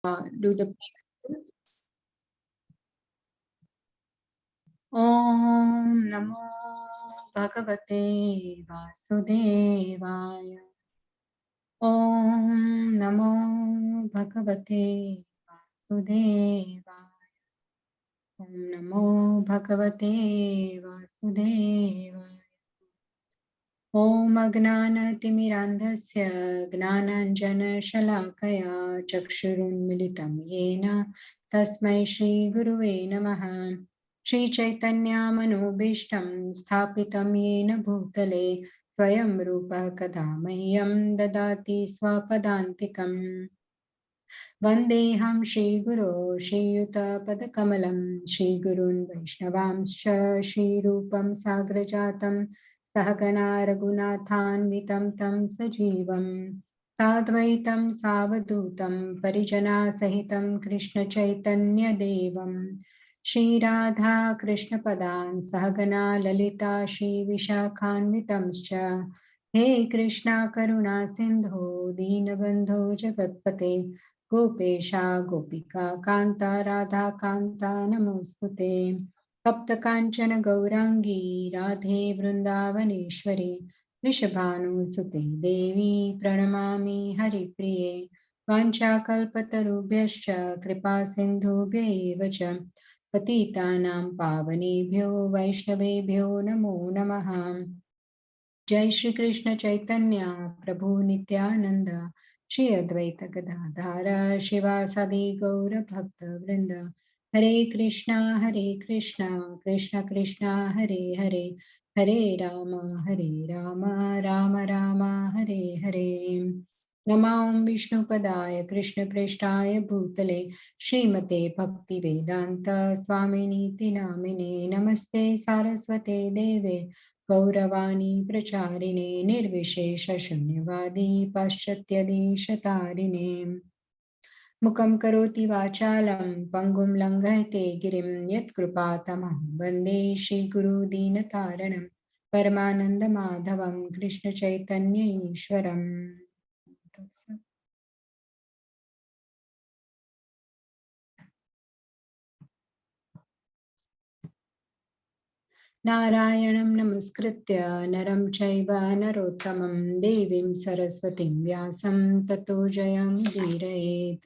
do the practice. Om Namo Bhagavate Vasudevaya. Om Namo Bhagavate Vasudevaya. Om Namo Bhagavate Vasudevaya. Om Agnanatimirandhasya Gnananjanashalakaya Chakshurunmilitam Yena Tasmai Shri Guruve Namaha. Shri Chaitanya Manobishtam Sthapitam Yena Bhutale Swayam Rupa Kadamahyam Dadati Swapadantikam. Vandeham Shri Guru Shri Yuta Padakamalam Shri Gurun Vaishnavamscha Shri Rupam Sagrajatam Sahagana Raghunathanvitam Tam Sajivam Sadvaitam Savadutam Parijana Sahitam Krishna Chaitanya Devam Shri Radha Krishna Padan Sahagana Lalita Shri Vishakhanvitamscha He Krishna Karuna Sindho Deenabandho Jagatpate Gopesha Gopika Kanta Radha Kanta Namostute Tapta Kanchana Gaurangi Radhe Vrindavaneshwari Rishabhanu Sute Devi Pranamami Hari Priye Vancha Kalpatarubhyascha Kripa Sindhubhya Evacha Patitanam Pavanebhyo Vaishnavebhyo Namo Namaha Jai Shri Krishna Chaitanya Prabhu Nityananda Shri Advaita Gadadhara Shivasadi Gaura Bhakta Vrinda Hare Krishna Krishna Krishna Hare Hare Hare Rama Rama Rama Hare Hare Namam Vishnu Padaya Krishna Preshtaya Bhutale Srimate Bhakti Vedanta Swaminiti Namine Namaste Saraswate Deve Gauravani Pracharine Nirvishesha Shunyavadi Paschatyadeeshatharine Mukam Karoti Vachalam Pangum Langhaite Girim Yat Krupatamam Vande Shri Guru Dinataranam Paramananda Madhavam Krishna Chaitanya Ishwaram Narayanam Namaskritya Naram Chaiva Narottamam Devim Saraswatim Vyasam Tato Jayam Dirayet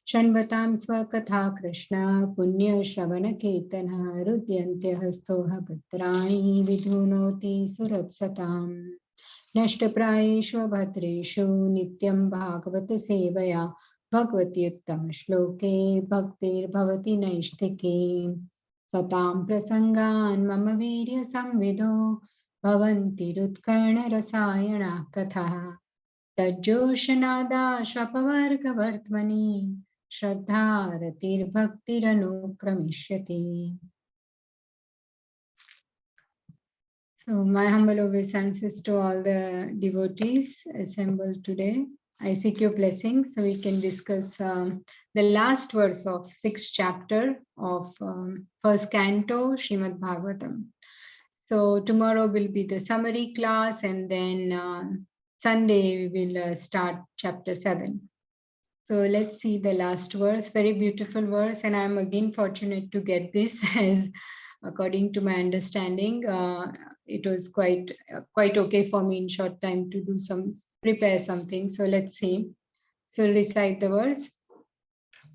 Shanvatam Swakatha Krishna Punya Shravana Ketana Rudyantya Hastoha Bhadrani Vidhunoti Suratsatam Nashtaprayeshva Bhadreshu Nityam Bhagavata Sevaya Bhagavati Uttam Shloke Bhaktir Bhavati Naishtike Satam Prasangan Mama Virya Samvidho Bhavanti Rutkarna Rasayana Katha Tajoshanada Shapavarga Vartmani Shraddha Ratir Bhaktiranu So my humble obeisances to all the devotees assembled today. I seek your blessings so we can discuss the last verse of 6th chapter of first canto Srimad Bhagavatam. So tomorrow will be the summary class and then Sunday we will start chapter 7. So let's see the last verse, very beautiful verse, and I'm again fortunate to get this as according to my understanding, it was quite okay for me in short time to do prepare something. So let's see. So recite the verse.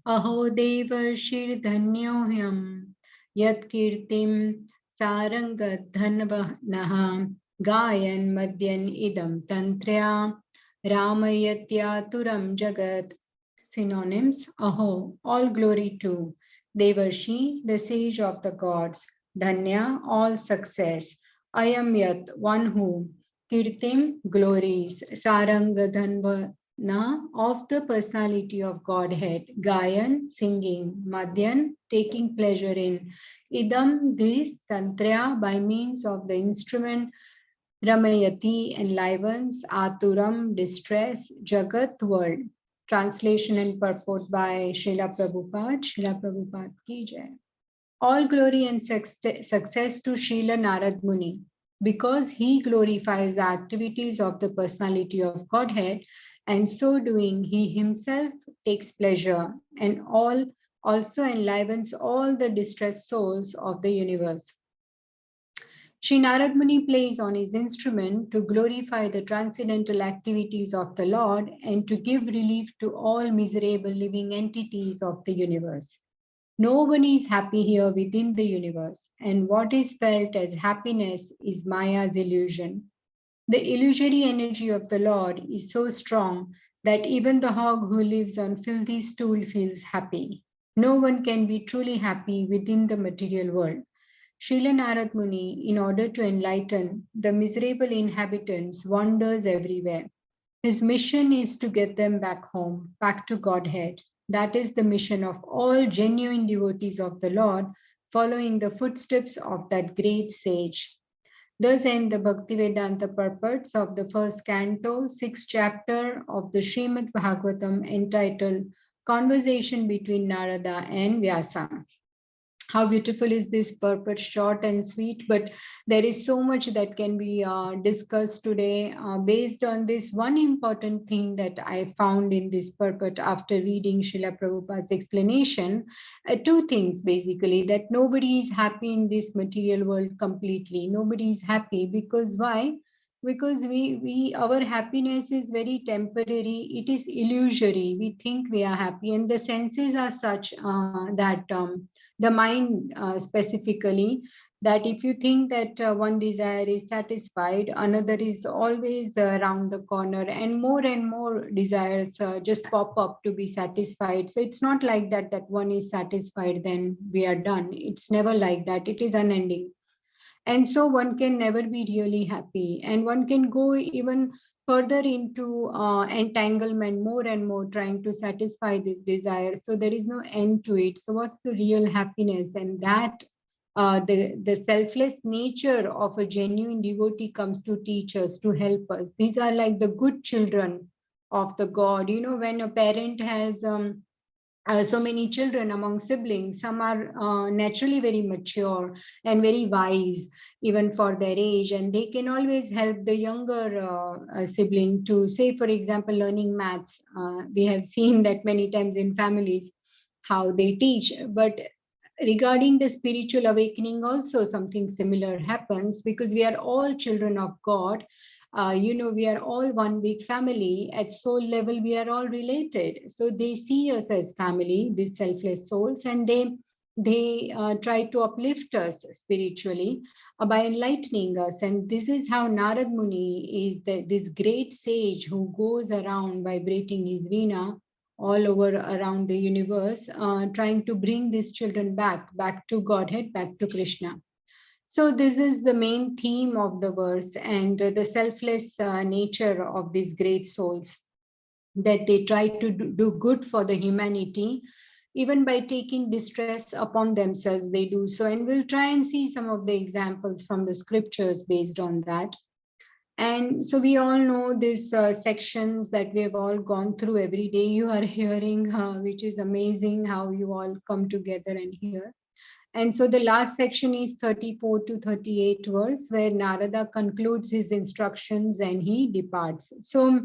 Aho devarshir dhanyohyam yat kirtim sarangadhanvanaha gayan madyan idam tantrya ramayatya jagat. Synonyms. Aho, all glory to Devarshi, the sage of the gods. Dhanya, all success. Ayam Yat, one who. Kirtim, glories. Sarangadhanvana, of the personality of Godhead. Gayan, singing. Madhyan, taking pleasure in. Idam, this. Tantrya, by means of the instrument. Ramayati, enlivens. Aturam, distress. Jagat, world. Translation and purport by Srila Prabhupada. Srila Prabhupada ki jai. All glory and success to Srila Narad Muni. Because he glorifies the activities of the personality of Godhead, and so doing, he himself takes pleasure and all also enlivens all the distressed souls of the universe. Sri Narad Muni plays on his instrument to glorify the transcendental activities of the Lord and to give relief to all miserable living entities of the universe. No one is happy here within the universe, and what is felt as happiness is Maya's illusion. The illusory energy of the Lord is so strong that even the hog who lives on filthy stool feels happy. No one can be truly happy within the material world. Srila Narad Muni, in order to enlighten the miserable inhabitants, wanders everywhere. His mission is to get them back home, back to Godhead. That is the mission of all genuine devotees of the Lord, following the footsteps of that great sage. Thus end the Bhaktivedanta purports of the first canto, sixth chapter of the Srimad Bhagavatam entitled Conversation between Narada and Vyasa. How beautiful is this purport, short and sweet, but there is so much that can be discussed today based on this one important thing that I found in this purport after reading Srila Prabhupada's explanation. Two things basically, that nobody is happy in this material world completely. Nobody is happy because why? Because we our happiness is very temporary, it is illusory. We think we are happy, and the senses are such that the mind specifically, that if you think that one desire is satisfied, another is always around the corner, and more desires just pop up to be satisfied. So it's not like that, that one is satisfied then we are done. It's never like that, it is unending. And so one can never be really happy, and one can go even further into entanglement more and more, trying to satisfy this desire, so there is no end to it. So what's the real happiness? And that the selfless nature of a genuine devotee comes to teach us, to help us. These are like the good children of the God. You know, when a parent has so many children among siblings, some are naturally very mature and very wise, even for their age, and they can always help the younger sibling to, say, for example, learning maths. We have seen that many times in families, how they teach. But regarding the spiritual awakening, also something similar happens, because we are all children of God. We are all one big family. At soul level, we are all related. So they see us as family, these selfless souls, and they try to uplift us spiritually by enlightening us. And this is how Narad Muni is this great sage who goes around vibrating his veena all over around the universe, trying to bring these children back to Godhead, back to Krishna. So this is the main theme of the verse, and the selfless nature of these great souls, that they try to do good for the humanity, even by taking distress upon themselves, they do so. And we'll try and see some of the examples from the scriptures based on that. And so we all know these sections that we have all gone through every day. You are hearing, which is amazing how you all come together and hear. And so the last section is 34 to 38 verse, where Narada concludes his instructions and he departs. So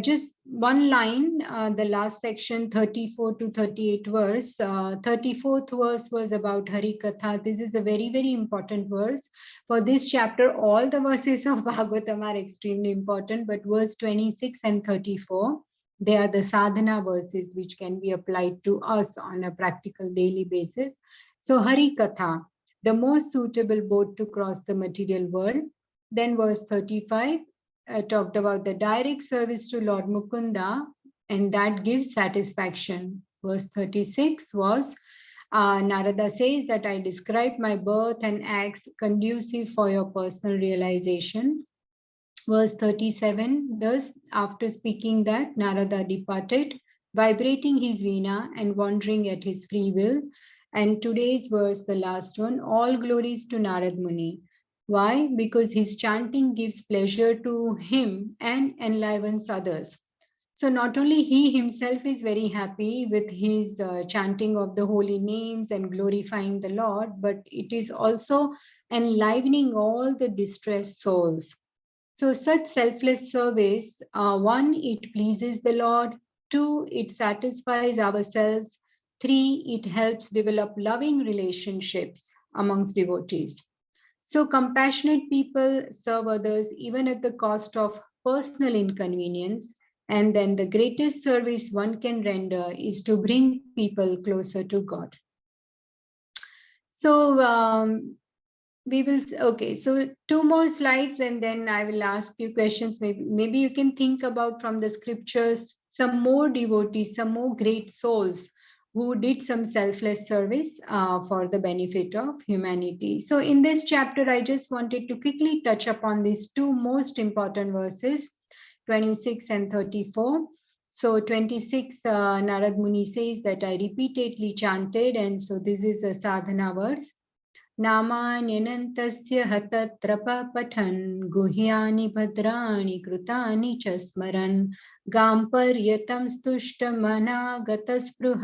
just one line, the last section, 34 to 38 verse. 34th verse was about Hari Katha. This is a very, very important verse. For this chapter, all the verses of Bhagavatam are extremely important, but verse 26 and 34, they are the sadhana verses which can be applied to us on a practical daily basis. So Hari Katha, the most suitable boat to cross the material world. Then verse 35, talked about the direct service to Lord Mukunda, and that gives satisfaction. Verse 36 was Narada says that I described my birth and acts conducive for your personal realization. Verse 37, thus, after speaking that, Narada departed, vibrating his veena and wandering at his free will. And today's verse, the last one, all glories to Narad Muni. Why? Because his chanting gives pleasure to him and enlivens others. So not only he himself is very happy with his chanting of the holy names and glorifying the Lord, but it is also enlivening all the distressed souls. So such selfless service, one, it pleases the Lord. Two, it satisfies ourselves. Three, it helps develop loving relationships amongst devotees. So compassionate people serve others even at the cost of personal inconvenience. And then the greatest service one can render is to bring people closer to God. So okay, so two more slides and then I will ask you questions. Maybe you can think about from the scriptures some more devotees, some more great souls who did some selfless service for the benefit of humanity. So in this chapter, I just wanted to quickly touch upon these two most important verses, 26 and 34. So 26, Narad Muni says that I repeatedly chanted, and so this is a sadhana verse. नामान्यनन्तस्य हतत्रप पठन् गुह्यानि भद्राणि कृतानि च स्मरन् गाम्पर्यतं स्तुष्टमनागतस्पृह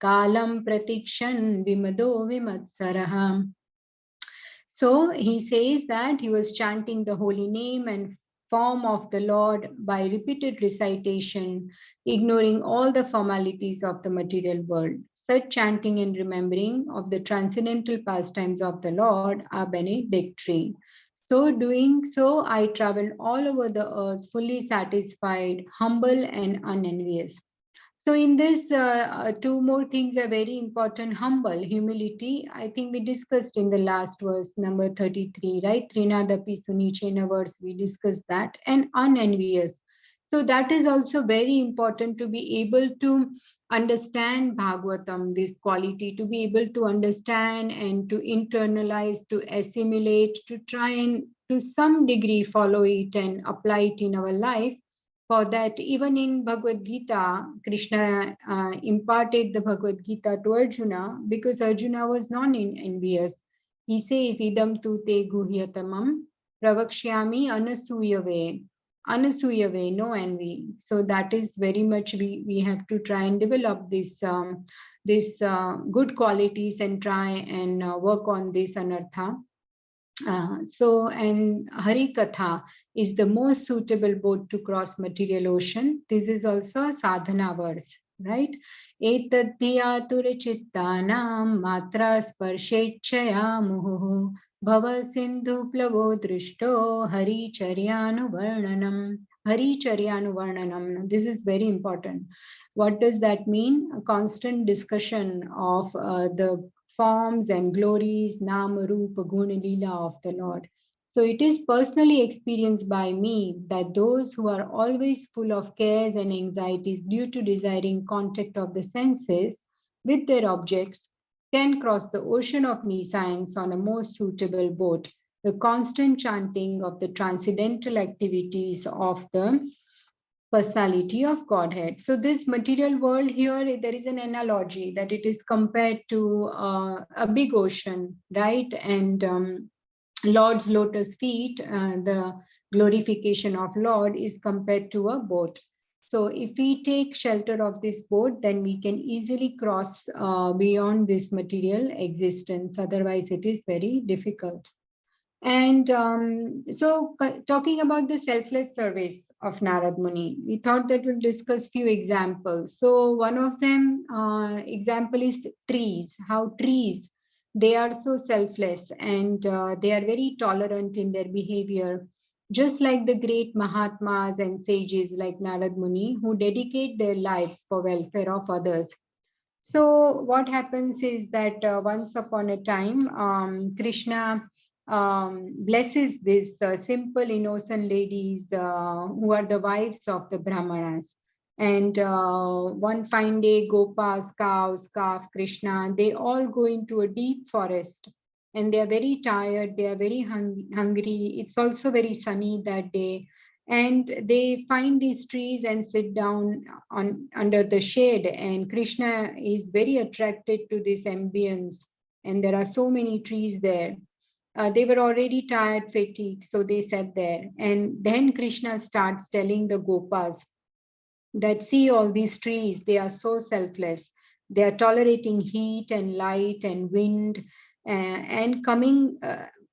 कालं प्रतीक्षन् विमदो विमत्सरः. So he says that he was chanting the holy name and form of the Lord by repeated recitation, ignoring all the formalities of the material world. Such chanting and remembering of the transcendental pastimes of the Lord are benedictory. So doing so, I traveled all over the earth, fully satisfied, humble and unenvious. So in this, two more things are very important. Humble, humility. I think we discussed in the last verse, number 33, right? Trinadapi Sunichena verse, we discussed that. And unenvious. So that is also very important to be able to understand Bhagavatam, this quality, to be able to understand and to internalize, to assimilate, to try and to some degree follow it and apply it in our life. For that, even in Bhagavad Gita, Krishna imparted the Bhagavad Gita to Arjuna because Arjuna was non-envious. He says, Idam tu te guhyatamam pravakshyami anasuyave. Anasuyave, no envy. So that is very much we have to try and develop this good qualities and try and work on this anartha. And Hari Katha is the most suitable boat to cross material ocean. This is also a sadhana verse, right? Etadhiyatura chittanam matra sparshechaya muhu bhava sindhu plavo drishto hari charyanu varnanam. Hari charyanu varnanam. This is very important. What does that mean? A constant discussion of the forms and glories, Nama, Rupa, Guna, Leela of the Lord. So it is personally experienced by me that those who are always full of cares and anxieties due to desiring contact of the senses with their objects can cross the ocean of nescience on a most suitable boat. The constant chanting of the transcendental activities of the personality of Godhead. So this material world here, there is an analogy that it is compared to a big ocean, right? And Lord's lotus feet, the glorification of Lord is compared to a boat. So if we take shelter of this boat, then we can easily cross beyond this material existence. Otherwise, it is very difficult. And talking about the selfless service of Narad Muni, we thought that we'll discuss few examples. So one of them example is trees, how trees, they are so selfless and they are very tolerant in their behavior, just like the great Mahatmas and sages like Narad Muni who dedicate their lives for welfare of others. So what happens is that once upon a time, Krishna blesses these simple, innocent ladies who are the wives of the Brahmanas. And one fine day, Gopas, cows, calf, Krishna, they all go into a deep forest. And they are very tired, they are very hungry. It's also very sunny that day, and they find these trees and sit down on under the shade, and Krishna is very attracted to this ambience, and there are so many trees there. They were already tired, fatigued, so they sat there, and then Krishna starts telling the Gopas that see all these trees, they are so selfless, they are tolerating heat and light and wind, and coming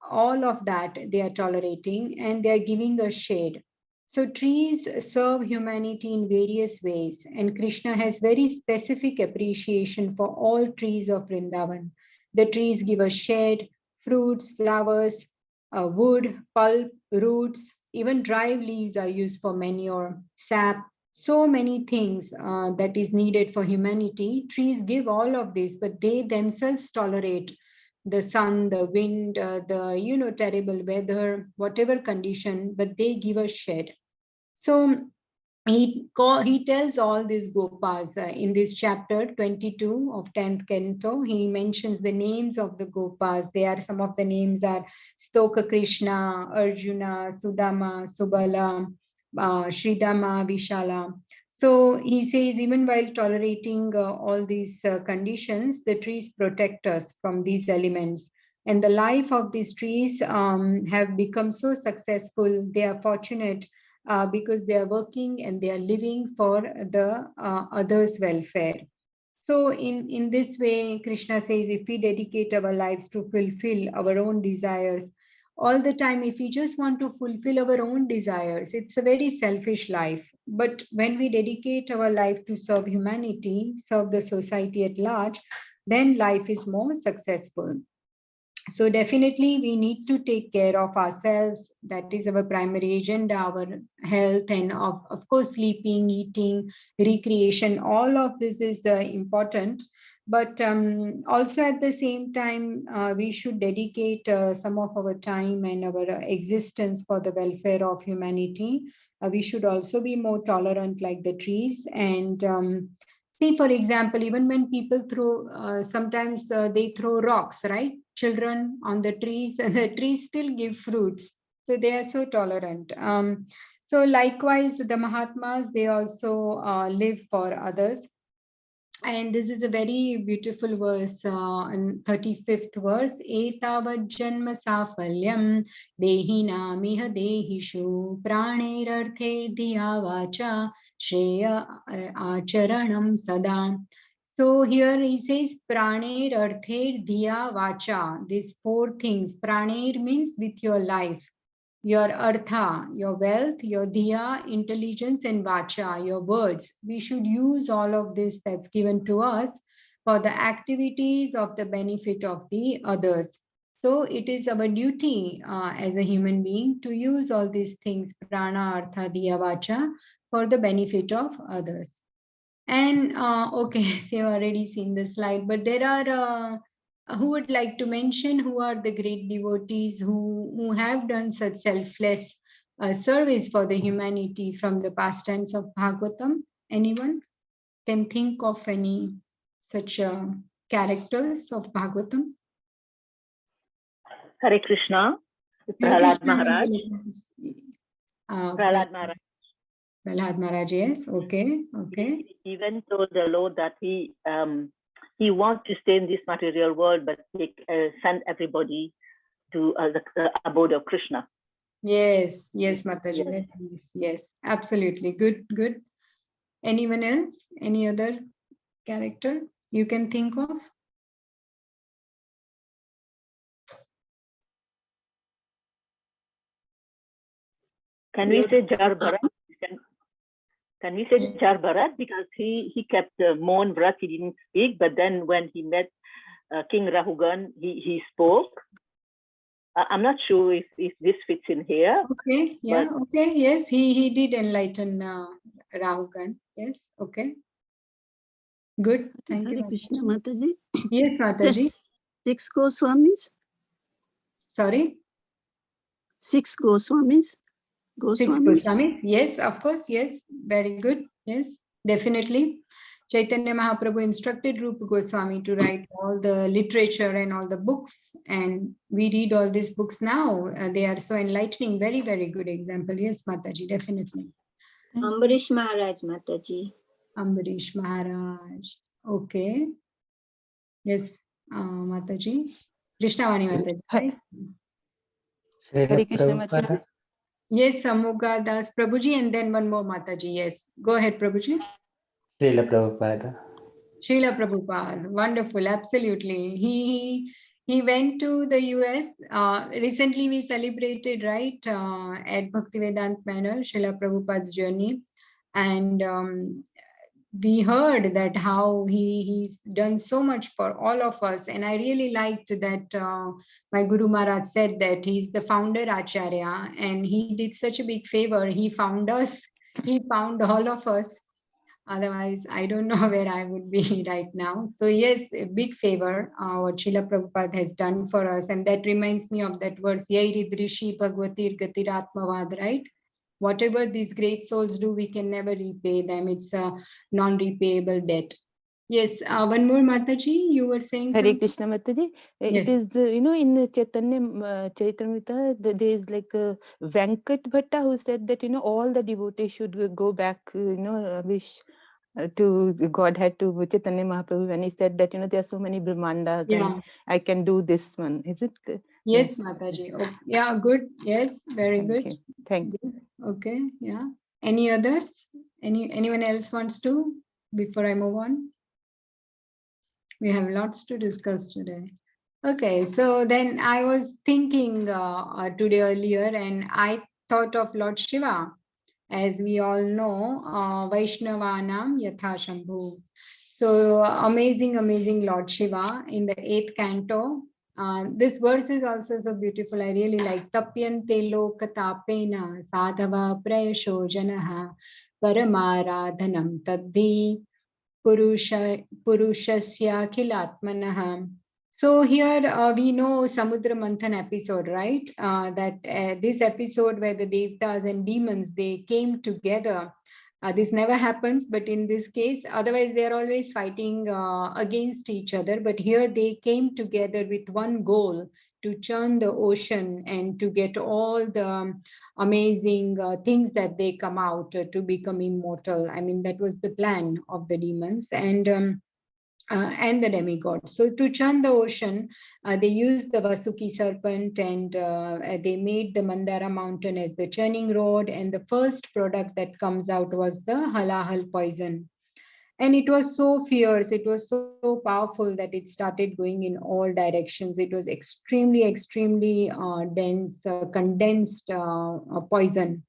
all of that they are tolerating, and they are giving a shade. So trees serve humanity in various ways, and Krishna has very specific appreciation for all trees of Vrindavan. The trees give us shade, fruits, flowers, wood, pulp, roots, even dry leaves are used for manure, sap, so many things that is needed for humanity. Trees give all of this, but they themselves tolerate the sun, the wind, the terrible weather, whatever condition, but they give us shade. So he tells all these Gopas in this chapter 22 of 10th canto. He mentions the names of the Gopas. They are, some of the names are Stoka Krishna, Arjuna, Sudama, Subala, Shridama, Vishala. So he says, even while tolerating all these conditions, the trees protect us from these elements. And the life of these trees have become so successful. They are fortunate because they are working and they are living for the others' welfare. So in this way, Krishna says, if we dedicate our lives to fulfill our own desires, all the time, if we just want to fulfill our own desires, it's a very selfish life. But when we dedicate our life to serve humanity, serve the society at large, then life is more successful. So definitely we need to take care of ourselves. That is our primary agenda, our health, and of course sleeping, eating, recreation, all of this is important. But also at the same time, we should dedicate some of our time and our existence for the welfare of humanity. We should also be more tolerant like the trees. And see, for example, even when people throw, sometimes they throw rocks, right? Children on the trees, and the trees still give fruits. So they are so tolerant. So likewise, the Mahatmas, they also live for others. And this is a very beautiful verse, in 35th verse. Etavad janma safalyam dehina miha dehishu pranerarthe diya vacha shreya acharanam sada. So here he says praner, arther, diya, vacha. These four things. Praner means with your life, your artha, your wealth, your diya, intelligence, and vacha, your words. We should use all of this that's given to us for the activities of the benefit of the others. So it is our duty as a human being to use all these things, prana, artha, diya, vacha, for the benefit of others. And okay, so you've already seen the slide, but there are who would like to mention who are the great devotees who have done such selfless service for the humanity from the pastimes of Bhagavatam? Anyone can think of any such characters of Bhagavatam? Hare Krishna, Hare Prahlad Krishna. Maharaj. Prahlad Maharaj. Prahlad Maharaj, yes, okay, okay. He even told the Lord that he wants to stay in this material world, but he send everybody to the abode of Krishna. Yes, yes, Mataji. Yes, yes, absolutely. Good, good. Anyone else? Any other character you can think of? Can we say Jar Bharat? Can we say Jar Bharat? Because he kept Maun Vrat, he didn't speak, but then when he met King Rahugan, he spoke. I'm not sure if this fits in here. Okay, yeah, okay, yes, he did enlighten Rahugan. Yes, okay. Good, thank you. Hare Krishna, Mataji. Yes, Mataji. Six Goswamis. Sorry? Six Goswamis. Six Goswamis. Yes, of course, yes. Very good. Yes, definitely. Chaitanya Mahaprabhu instructed Rupa Goswami to write all the literature and all the books, and we read all these books now. They are so enlightening. Very, very good example. Yes, Mataji, definitely. Ambarish Maharaj, Mataji. Ambarish Maharaj. Okay. Yes, Mataji. Krishnavani Mataji, right? Hare Krishna, Mataji. Yes, Samugha Das Prabhuji, and then one more Mataji. Yes, go ahead, Prabhuji. Srila Prabhupada. Srila Prabhupada, wonderful, absolutely. He went to the US. Recently, we celebrated, right, at Bhaktivedant Manor, Srila Prabhupada's journey. And we heard that how he's done so much for all of us. And I really liked that my Guru Maharaj said that he's the founder Acharya, and he did such a big favor. He found us, he found all of us. Otherwise, I don't know where I would be right now. So yes, a big favor what Srila Prabhupada has done for us. And that reminds me of that verse, Yai Ridrishi Bhagavatir Gatiratmavad, right? Whatever these great souls do, we can never repay them. It's a non-repayable debt. Yes, one more Mataji, you were saying Hare something? Krishna Mataji. Yes. It is, in Chaitanya Charitamrita, there is like Venkat Bhatta who said that, all the devotees should go back, wish to Godhead, to Chaitanya Mahaprabhu, when he said that, there are so many Brahmandas Yeah. and I can do this one. Is it? Yes, Mataji. Oh, yeah, good. Yes, very good. You. Thank you. Good. Okay, yeah. Any others? Anyone else wants to before I move on? We have lots to discuss today. Okay, so then I was thinking today earlier, and I thought of Lord Shiva. As we all know, Vaishnavanam Yatha Shambhu. So amazing, amazing Lord Shiva in the 8th canto. This verse is also so beautiful. I really like Tapyante lokatapena sadhava prayasho janaha paramaradhanam tadhi purushasya khilatmanah. So here we know Samudra Manthan episode, right? That this episode where the Devtas and demons, they came together. This never happens, but in this case, otherwise they're always fighting against each other. But here they came together with one goal, to churn the ocean and to get all the amazing things that they come out to become immortal. I mean, that was the plan of the demons. And the demigod. So to churn the ocean, they used the Vasuki serpent, and they made the Mandara mountain as the churning rod. And the first product that comes out was the halahal poison. And it was so fierce, it was so powerful that it started going in all directions. It was extremely, extremely dense, condensed poison.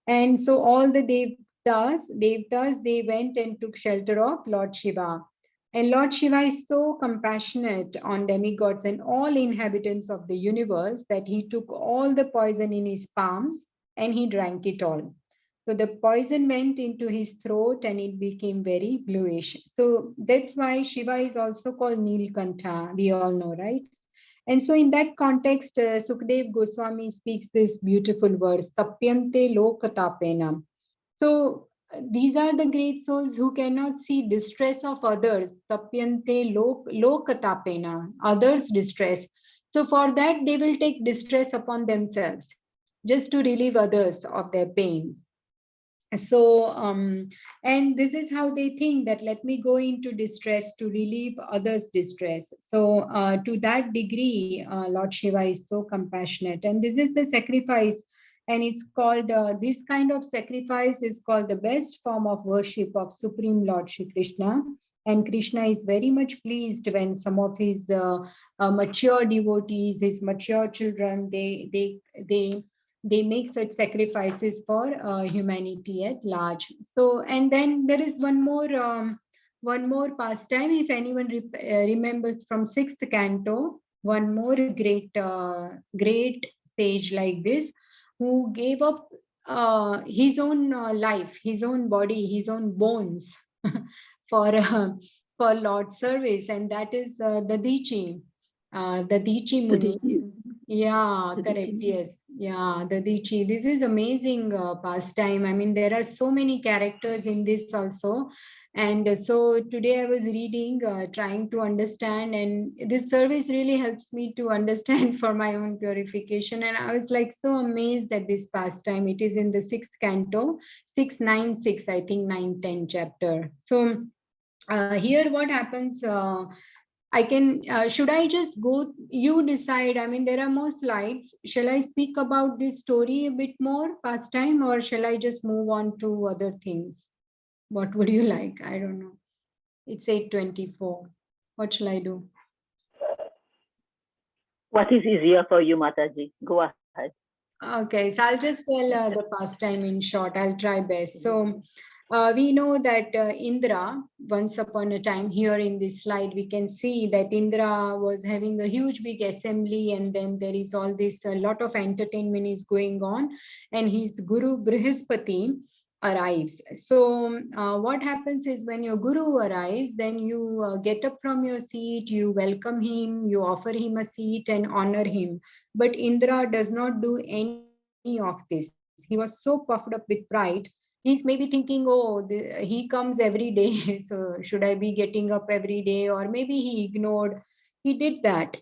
And so all the devtas, they went and took shelter of Lord Shiva. And Lord Shiva is so compassionate on demigods and all inhabitants of the universe that he took all the poison in his palms and he drank it all. So the poison went into his throat and it became very bluish. So that's why Shiva is also called Nilkantha, we all know, right? And so in that context, Sukdev Goswami speaks this beautiful verse, Tapyante lokatapena. So these are the great souls who cannot see distress of others, Tapyante lokatapena, others' distress. So for that, they will take distress upon themselves, just to relieve others of their pains. So and this is how they think, that let me go into distress to relieve others distress. So to that degree, Lord Shiva is so compassionate, and this is the sacrifice, and it's called this kind of sacrifice is called the best form of worship of Supreme Lord Shri Krishna. And Krishna is very much pleased when some of his mature devotees, his mature children, they make such sacrifices for humanity at large. So, and then there is one more pastime, if anyone remembers from 6th canto, one more great sage like this, who gave up his own life, his own body, his own bones for Lord's service, and that is the Dichi The Muni. Devi. Yeah, The correct. Devi. Yes. Yeah, the Dichi. This is amazing pastime. I mean, there are so many characters in this also. And so today I was reading, trying to understand, and this service really helps me to understand for my own purification. And I was like so amazed at this pastime. It is in the 6th canto, 696, I think 910 chapter. So here what happens, I can, should I just go, you decide, I mean, there are more slides. Shall I speak about this story a bit more past time, or shall I just move on to other things? What would you like? I don't know. It's 8:24. What shall I do? What is easier for you, Mataji? Go ahead. Okay, so I'll just tell the pastime in short. I'll try best. So we know that Indra, once upon a time, here in this slide, we can see that Indra was having a huge big assembly, and then there is all this, a lot of entertainment is going on, and his guru Brihaspati arrives. So what happens is when your guru arrives, then you get up from your seat, you welcome him, you offer him a seat and honor him. But Indra does not do any of this. He was so puffed up with pride. He's maybe thinking, oh, he comes every day, so should I be getting up every day? Or maybe he ignored. He did that.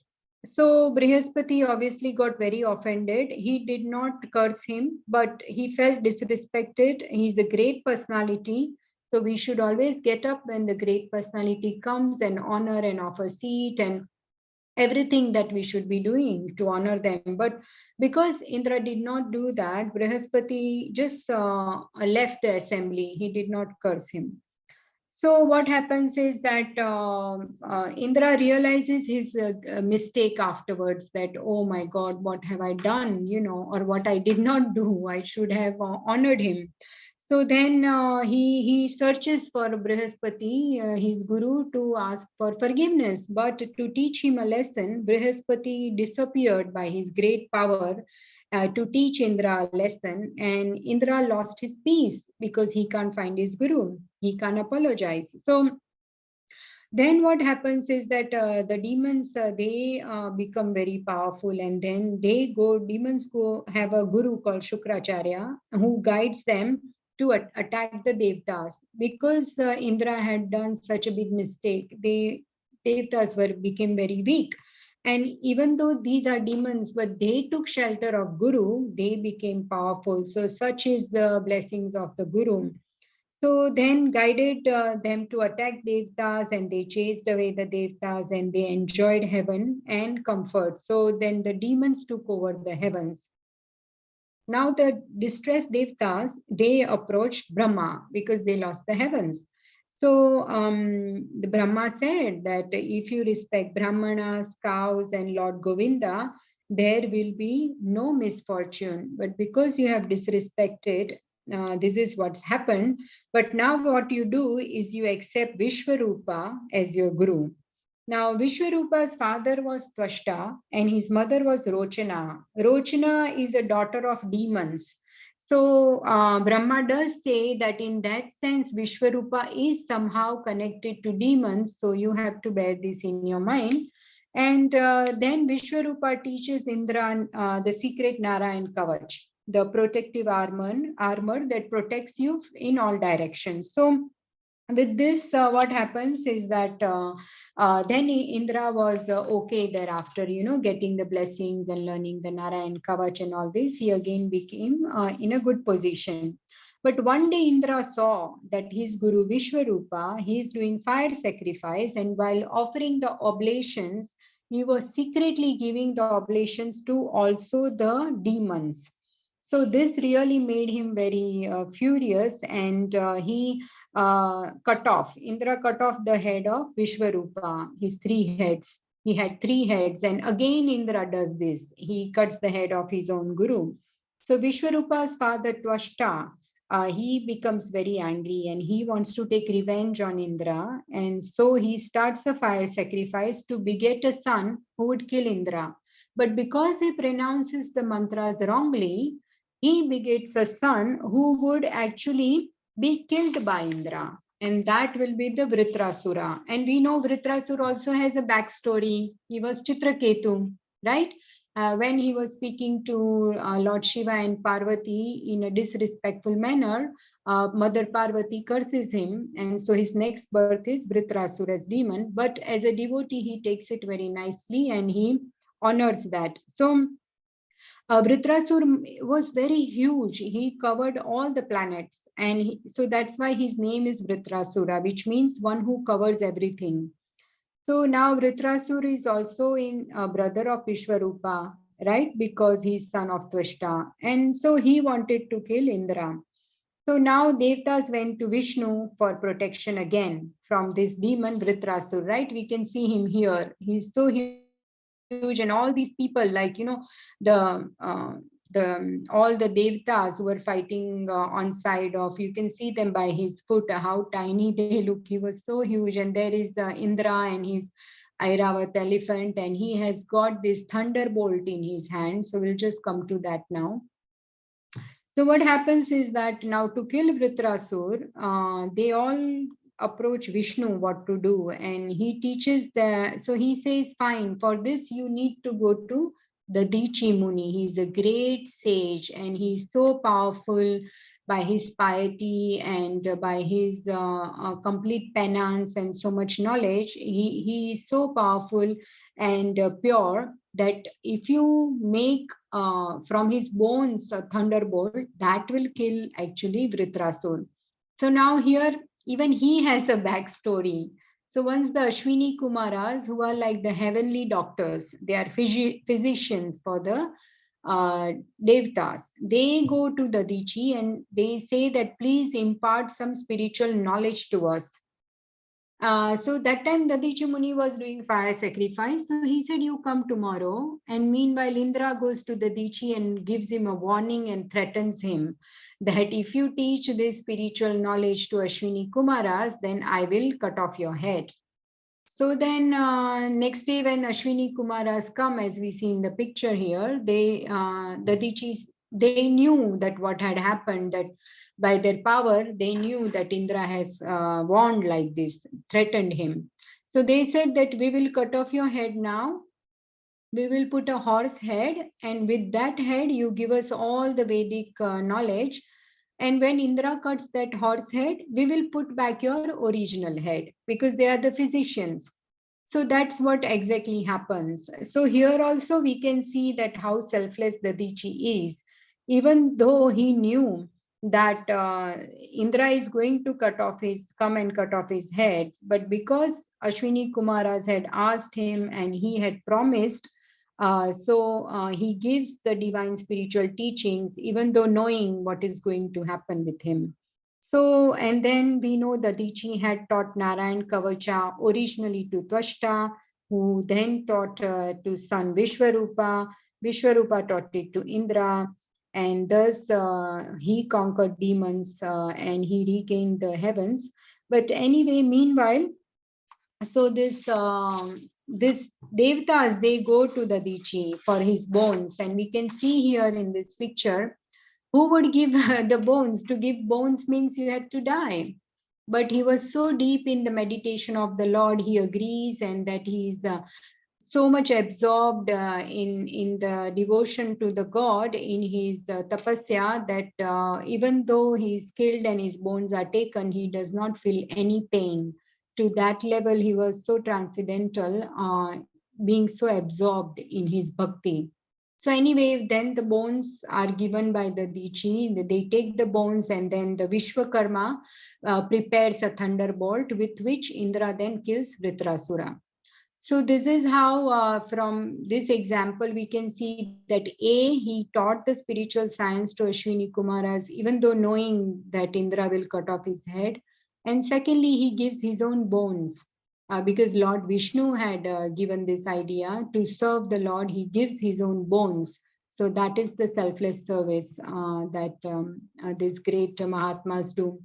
So Brihaspati obviously got very offended. He did not curse him, but he felt disrespected. He's a great personality. So we should always get up when the great personality comes and honor and offer seat and everything that we should be doing to honor them. But because Indra did not do that, Brihaspati just left the assembly. He did not curse him. So what happens is that Indra realizes his mistake afterwards, that, oh my God, what have I done, or what I did not do. I should have honored him. So then he searches for Brihaspati, his guru, to ask for forgiveness. But to teach him a lesson, Brihaspati disappeared by his great power to teach Indra a lesson. And Indra lost his peace because he can't find his guru. He can't apologize. So then what happens is that the demons, they become very powerful, and then demons go have a guru called Shukracharya who guides them to attack the devtas. Because Indra had done such a big mistake, the devtas became very weak. And even though these are demons, but they took shelter of guru, they became powerful. So such is the blessings of the guru. So then guided them to attack devtas, and they chased away the devtas, and they enjoyed heaven and comfort. So then the demons took over the heavens. Now the distressed devtas, they approached Brahma because they lost the heavens. So the Brahma said that if you respect Brahmanas, cows, and Lord Govinda, there will be no misfortune. But because you have disrespected, this is what's happened. But now what you do is you accept Vishwarupa as your guru. Now, Vishwarupa's father was Twashta and his mother was Rochana. Rochana is a daughter of demons. So, Brahma does say that in that sense, Vishwarupa is somehow connected to demons. So, you have to bear this in your mind. And then Vishwarupa teaches Indra the secret Narayan Kavach, the protective armor that protects you in all directions. So, with this, what happens is that then Indra was okay thereafter, getting the blessings and learning the Narayan Kavach and all this. He again became in a good position. But one day Indra saw that his guru Vishwarupa, he is doing fire sacrifice, and while offering the oblations, he was secretly giving the oblations to also the demons. So this really made him very furious, and he Indra cut off the head of Vishwarupa, his three heads. He had three heads, and again Indra does this. He cuts the head of his own guru. So Vishwarupa's father Twashta, he becomes very angry and he wants to take revenge on Indra. And so he starts a fire sacrifice to beget a son who would kill Indra. But because he pronounces the mantras wrongly, he begets a son who would actually be killed by Indra. And that will be the Vritrasura. And we know Vritrasura also has a backstory. He was Chitraketu, right? When he was speaking to Lord Shiva and Parvati in a disrespectful manner, Mother Parvati curses him. And so his next birth is Vritrasura's demon. But as a devotee, he takes it very nicely and he honors that. So Vritrasur was very huge. He covered all the planets. And so that's why his name is Vritrasura, which means one who covers everything. So now Vritrasur is also in a brother of Vishwarupa, right? Because he's son of Twashta. And so he wanted to kill Indra. So now Devtas went to Vishnu for protection again from this demon Vritrasur, right? We can see him here. He's so huge. huge, and all these people, like, the all the devtas who were fighting on side of, you can see them by his foot, how tiny they look. He was so huge. And there is Indra and his Airavat elephant, and he has got this thunderbolt in his hand. So we'll just come to that now. So what happens is that now to kill Vritrasur, they all approach Vishnu what to do, and he teaches the. So he says, fine, for this you need to go to the Dichi Muni. He's a great sage, and he's so powerful by his piety and by his complete penance and so much knowledge. He is so powerful and pure that if you make from his bones a thunderbolt, that will kill actually Vritrasur. So now here, even he has a backstory. So once the Ashwini Kumaras, who are like the heavenly doctors, they are physicians for the Devtas, they go to the Dichi and they say that please impart some spiritual knowledge to us. So that time Dadichi Muni was doing fire sacrifice. So he said, you come tomorrow. And meanwhile, Indra goes to the Dichi and gives him a warning and threatens him that if you teach this spiritual knowledge to Ashwini Kumaras, then I will cut off your head. So then next day when Ashwini Kumaras come, as we see in the picture here, the Dichis, they knew that what had happened, that by their power, they knew that Indra has warned like this, threatened him. So they said that we will cut off your head now. We will put a horse head, and with that head, you give us all the Vedic knowledge. And when Indra cuts that horse head, we will put back your original head, because they are the physicians. So that's what exactly happens. So here also we can see that how selfless the Dichi is. Even though he knew that Indra is going to come and cut off his head, but because Ashwini Kumaras had asked him and he had promised, he gives the divine spiritual teachings, even though knowing what is going to happen with him. So, and then we know that Dichi had taught Narayan Kavacha originally to Twashta, who then taught to son Vishwarupa. Vishwarupa taught it to Indra, and thus he conquered demons and he regained the heavens. But anyway, meanwhile, so this devtas, they go to the Dichi for his bones, and we can see here in this picture who would give the bones. To give bones means you had to die, but he was so deep in the meditation of the Lord, he agrees, and that he is so much absorbed in the devotion to the God in his tapasya, that even though he is killed and his bones are taken, he does not feel any pain. To that level, he was so transcendental, being so absorbed in his bhakti. So anyway, then the bones are given by the Dichi. They take the bones, and then the Vishwakarma prepares a thunderbolt with which Indra then kills Vritrasura. So this is how, from this example, we can see that he taught the spiritual science to Ashwini Kumaras, even though knowing that Indra will cut off his head. And secondly, he gives his own bones, because Lord Vishnu had given this idea to serve the Lord. He gives his own bones. So that is the selfless service that these great Mahatmas do.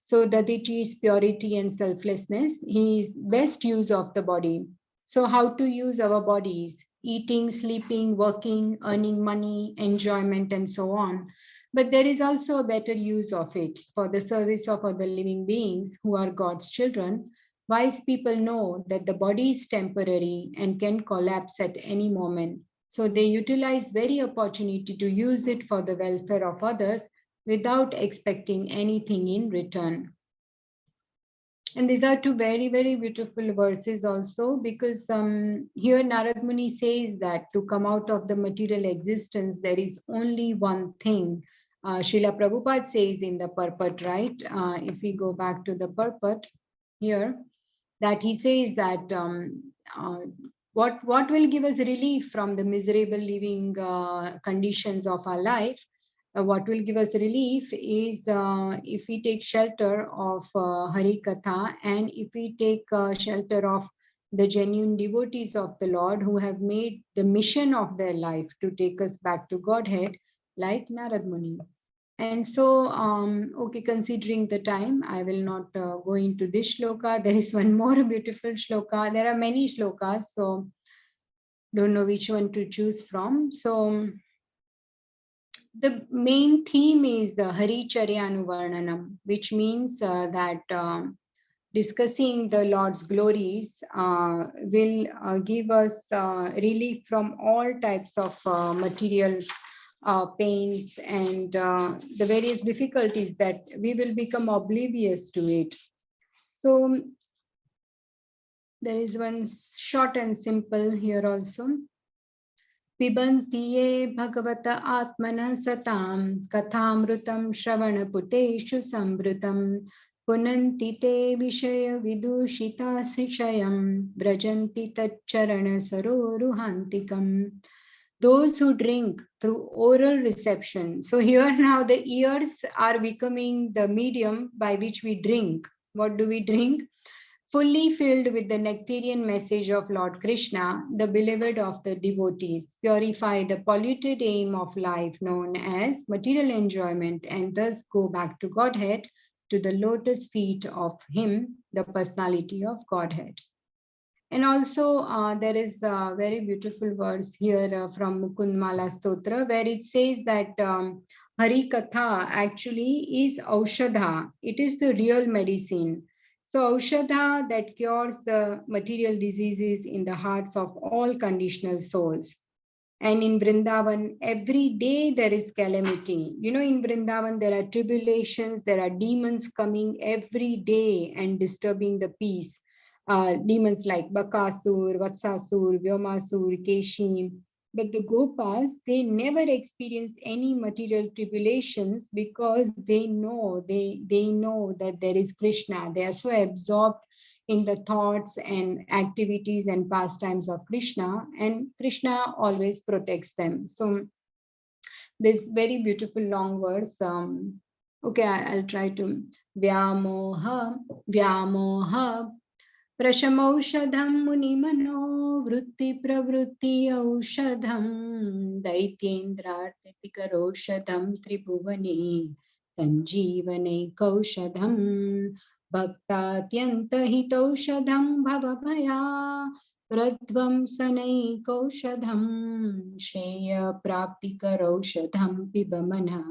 So Dadichi's purity and selflessness, his best use of the body. So how to use our bodies: eating, sleeping, working, earning money, enjoyment, and so on. But there is also a better use of it for the service of other living beings who are God's children. Wise people know that the body is temporary and can collapse at any moment. So they utilize very opportunity to use it for the welfare of others without expecting anything in return. And these are two very, very beautiful verses also, because here Narad Muni says that to come out of the material existence, there is only one thing. Srila Prabhupada says in the purport, right? If we go back to the purport here, that he says that what will give us relief from the miserable living conditions of our life? What will give us relief is if we take shelter of Hari Katha, and if we take shelter of the genuine devotees of the Lord who have made the mission of their life to take us back to Godhead, like Narad Muni. And so, okay, considering the time, I will not go into this shloka. There is one more beautiful shloka. There are many shlokas, so don't know which one to choose from. So the main theme is Hari Charyanuvarnanam, which means that discussing the Lord's glories will give us relief from all types of material pains and the various difficulties that we will become oblivious to it. So there is one short and simple here also. पिबन्ति ये भगवत आत्मनः सतां कथामृतं श्रवणपुटेषु संवृतं पुनन्ति ते विषयविदूषितातिशयं व्रजन्ति तच्चरणसरोरुहान्तिकम्. Those who drink through oral reception. So here now the ears are becoming the medium by which we drink. What do we drink? Fully filled with the nectarian message of Lord Krishna, the beloved of the devotees, purify the polluted aim of life known as material enjoyment and thus go back to Godhead, to the lotus feet of Him, the personality of Godhead. And also there is a very beautiful verse here from Mukundmala Stotra where it says that Hari Katha actually is Aushadha. It is the real medicine. So Aushadha that cures the material diseases in the hearts of all conditional souls. And in Vrindavan, every day there is calamity. You know, in Vrindavan, there are tribulations, there are demons coming every day and disturbing the peace. Demons like Bakasur, Vatsasur, Vyomasur, Keshi. But the Gopas, they never experience any material tribulations because they know that there is Krishna. They are so absorbed in the thoughts and activities and pastimes of Krishna, and Krishna always protects them. So this very beautiful long verse. Okay, I'll try to Vyamoha Prashamaushadham Munimano Vritti Pravritti Aushadham Daityendratikaroshadham Tribhuvane Sanjeevane Kaushadham Bhaktatyantahitaushadham Bhavabhaya Pradvamsanaikaushadham Shreya Praptikaroshadham Pibamana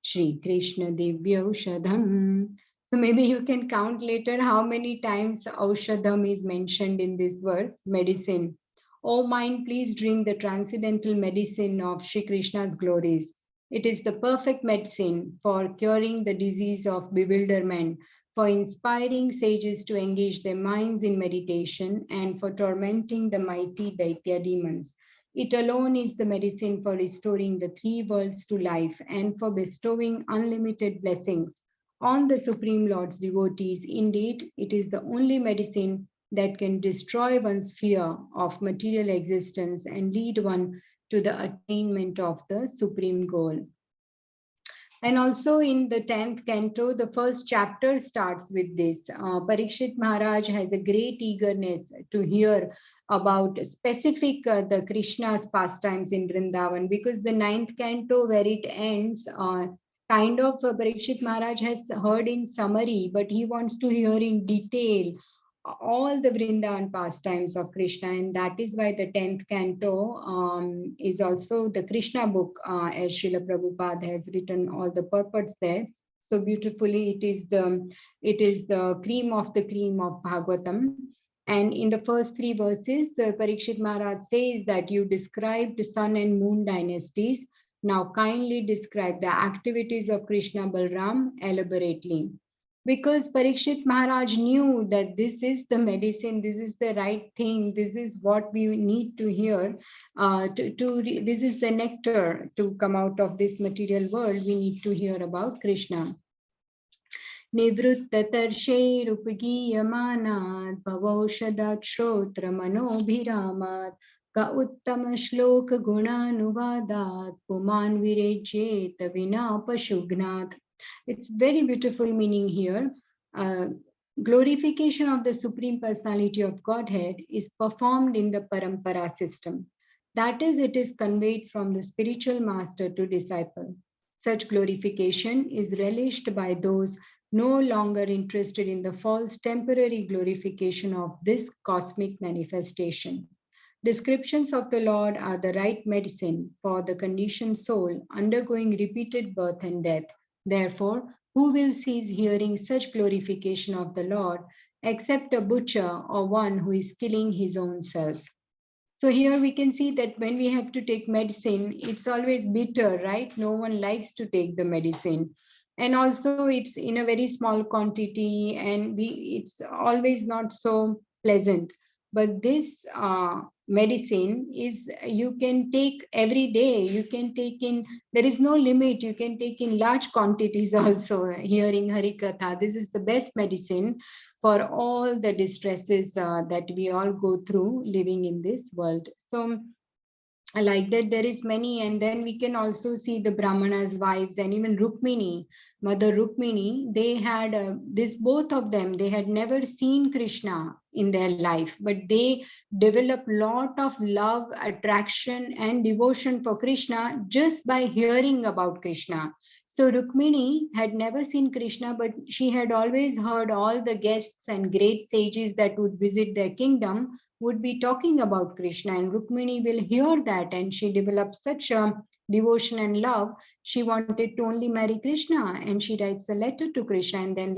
Shri Krishna Divyaushadham. So maybe you can count later how many times Aushadham is mentioned in this verse, medicine. O mind, please drink the transcendental medicine of Shri Krishna's glories. It is the perfect medicine for curing the disease of bewilderment, for inspiring sages to engage their minds in meditation, and for tormenting the mighty Daitya demons. It alone is the medicine for restoring the three worlds to life and for bestowing unlimited blessings on the Supreme Lord's devotees. Indeed, it is the only medicine that can destroy one's fear of material existence and lead one to the attainment of the supreme goal. And also in the 10th canto, the first chapter starts with this. Parikshit Maharaj has a great eagerness to hear about specific the Krishna's pastimes in Vrindavan, because the 9th canto where it ends, kind of Parikshit Maharaj has heard in summary, but he wants to hear in detail all the Vrindavan pastimes of Krishna, and that is why the 10th canto is also the Krishna book, as Srila Prabhupada has written all the purports there. So beautifully, it is the cream of Bhagavatam. And in the first three verses, Parikshit Maharaj says that you described sun and moon dynasties. Now kindly describe the activities of Krishna Balram elaborately. Because Parikshit Maharaj knew that this is the medicine, this is the right thing, this is what we need to hear. This is the nectar to come out of this material world. We need to hear about Krishna. Nivruttatarshairupagiyamanat bhavaushadat shrotra manobhiramat ka uttama shloka gunanuvadat puman virejyeta vina pashugnat. It's very beautiful meaning here. glorification of the Supreme Personality of Godhead is performed in the Parampara system. That is, it is conveyed from the spiritual master to disciple. Such glorification is relished by those no longer interested in the false temporary glorification of this cosmic manifestation. Descriptions of the Lord are the right medicine for the conditioned soul undergoing repeated birth and death. Therefore, who will cease hearing such glorification of the Lord except a butcher or one who is killing his own self? So here we can see that when we have to take medicine, it's always bitter, right? No one likes to take the medicine. And also it's in a very small quantity and it's always not so pleasant. But this medicine is, you can take every day, you can take in, there is no limit, you can take in large quantities also, hearing Harikatha. This is the best medicine for all the distresses that we all go through living in this world. So like that, there is many, and then we can also see the Brahmanas' wives and even Rukmini, Mother Rukmini. They had this, both of them, they had never seen Krishna in their life, but they developed lot of love, attraction, and devotion for Krishna just by hearing about Krishna. So Rukmini had never seen Krishna, but she had always heard all the guests and great sages that would visit their kingdom would be talking about Krishna, and Rukmini will hear that, and she develops such a devotion and love. She wanted to only marry Krishna, and she writes a letter to Krishna, and then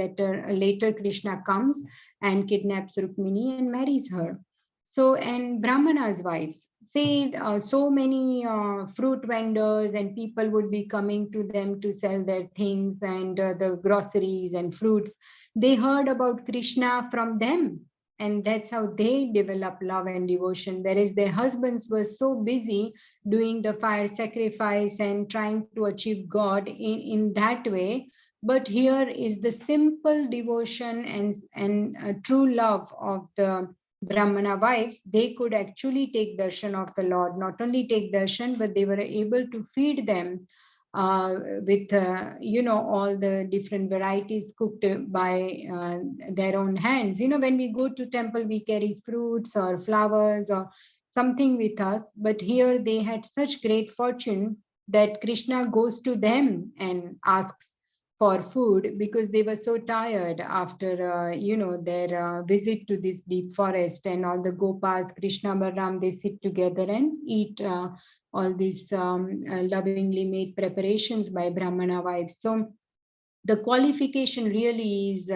later Krishna comes and kidnaps Rukmini and marries her. So, and Brahmana's wives, say so many fruit vendors and people would be coming to them to sell their things and the groceries and fruits. They heard about Krishna from them, and that's how they develop love and devotion, whereas their husbands were so busy doing the fire sacrifice and trying to achieve God in that way. But here is the simple devotion and true love of the Brahmana wives. They could actually take darshan of the Lord, not only take darshan, but they were able to feed them with all the different varieties cooked by their own hands. When we go to temple, we carry fruits or flowers or something with us, but here they had such great fortune that Krishna goes to them and asks for food because they were so tired after their visit to this deep forest, and all the Gopas, Krishna, Balaram, they sit together and eat all these lovingly made preparations by Brahmana wives. So the qualification really is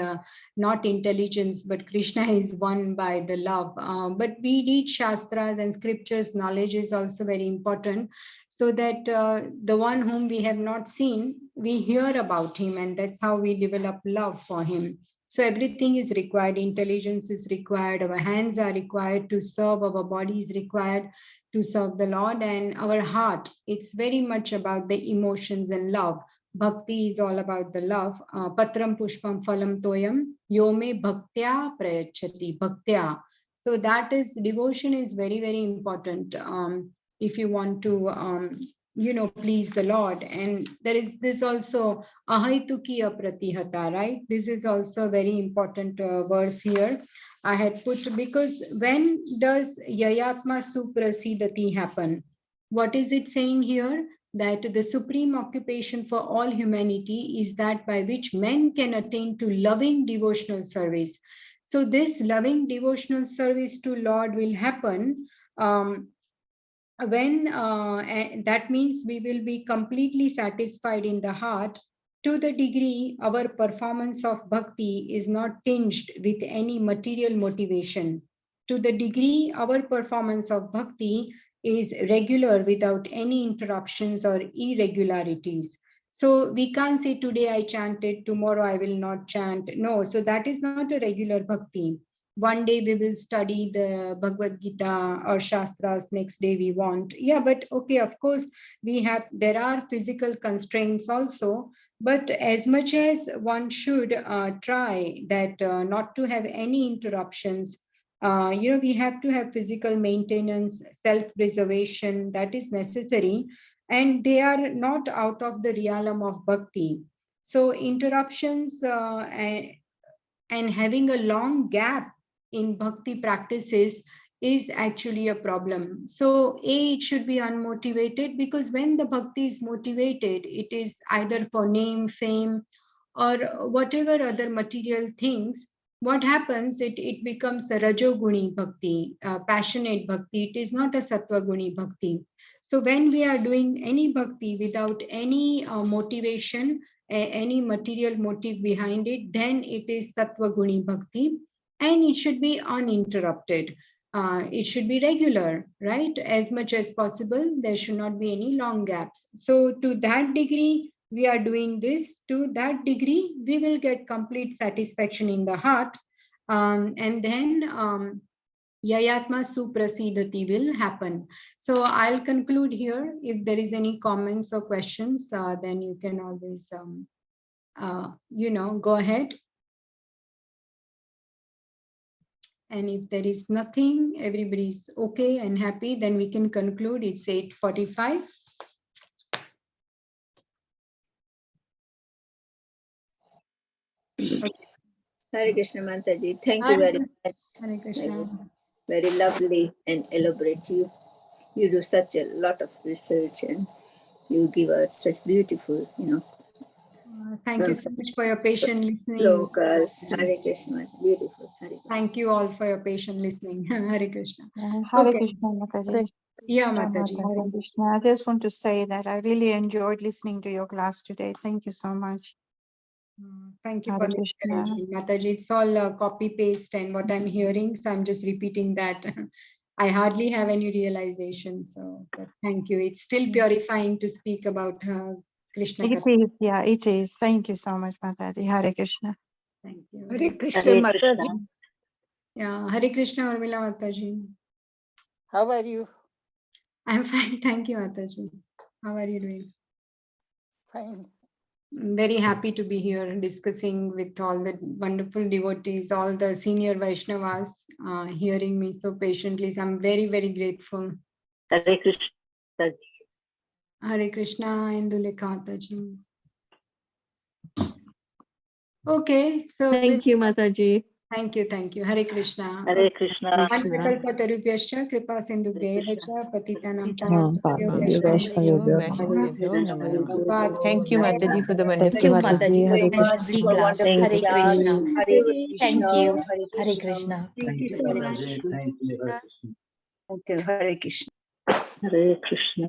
not intelligence, but Krishna is won by the love. But we read Shastras and scriptures, knowledge is also very important, so that the one whom we have not seen, we hear about him, and that's how we develop love for him. So everything is required, intelligence is required, our hands are required to serve, our body is required to serve the Lord, and our heart, it's very much about the emotions and love. Bhakti is all about the love. Patram pushpam phalam toyam yome bhaktya prayachati bhaktya. So that is, devotion is very, very important if you want to please the Lord. And there is this also ahaituki apratihata, right? This is also a very important verse here I had put, because when does yayatma suprasidati happen? What is it saying here? That the supreme occupation for all humanity is that by which men can attain to loving devotional service. So this loving devotional service to Lord will happen when that means we will be completely satisfied in the heart, to the degree our performance of bhakti is not tinged with any material motivation, to the degree our performance of bhakti is regular without any interruptions or irregularities. So we can't say today I chanted, tomorrow I will not chant. No, so that is not a regular bhakti. One day we will study the Bhagavad Gita or Shastras, next day we won't. Yeah, but okay, of course, there are physical constraints also, but as much as one should try that not to have any interruptions, we have to have physical maintenance, self-preservation, that is necessary, and they are not out of the realm of bhakti. So interruptions and having a long gap in bhakti practices is actually a problem. So it should be unmotivated, because when the bhakti is motivated, it is either for name, fame, or whatever other material things. What happens, it becomes a rajoguni bhakti, passionate bhakti. It is not a sattva-guni bhakti. So when we are doing any bhakti without any motivation, any material motive behind it, then it is sattva-guni bhakti, and it should be uninterrupted. It should be regular, right? As much as possible, there should not be any long gaps. So to that degree, we are doing this. To that degree, we will get complete satisfaction in the heart. And then Yayatma Suprasidati will happen. So I'll conclude here. If there is any comments or questions, then you can always, go ahead. And if there is nothing, everybody's okay and happy, then we can conclude. It's 8:45. Hare Krishna Mataji. Thank you very much. Hare Krishna. Very lovely and elaborate. You do such a lot of research and you give out such beautiful, Thank you so much for your patient listening. slokas. Hare Krishna. Beautiful. Hare Krishna. Thank you all for your patient listening. Hare Krishna. Hare Okay. Krishna, Mataji. Yeah, Hare Mataji. Krishna. I just want to say that I really enjoyed listening to your class today. Thank you so much. Thank you Hare for the Krishna. encouragement, Mataji. It's all copy paste and what I'm hearing, so I'm just repeating that. I hardly have any realization, so but thank you. It's still purifying to speak about Krishna. It Katha. is, yeah, it is. Thank you so much, Mataji. Hare Krishna. Thank you. Hare Krishna, Hare Mataji. Krishna. Yeah, Hare Krishna, Urmila Mataji. How are you? I'm fine, thank you, Mataji. How are you doing? Fine. I'm very happy to be here discussing with all the wonderful devotees, all the senior Vaishnavas, hearing me so patiently. So I'm very, very grateful. Hare Krishna. Hare Krishna, Indulekha Mataji. Okay, so Thank you, Mataji. thank you. Hare Krishna. Hare Krishna. Panchakalpatarubhyascha kripa sindhubhyeva patitanam Thank you, Mataji, for the Thank you, wonderful class. Mataji. Hare Krishna. Lovely class. Thank Hare you. Krishna. Hare Krishna. Thank you. Hare Krishna. Thank you so much. Thank you, Hare Krishna. Thank you. Hare Krishna. Hare Krishna.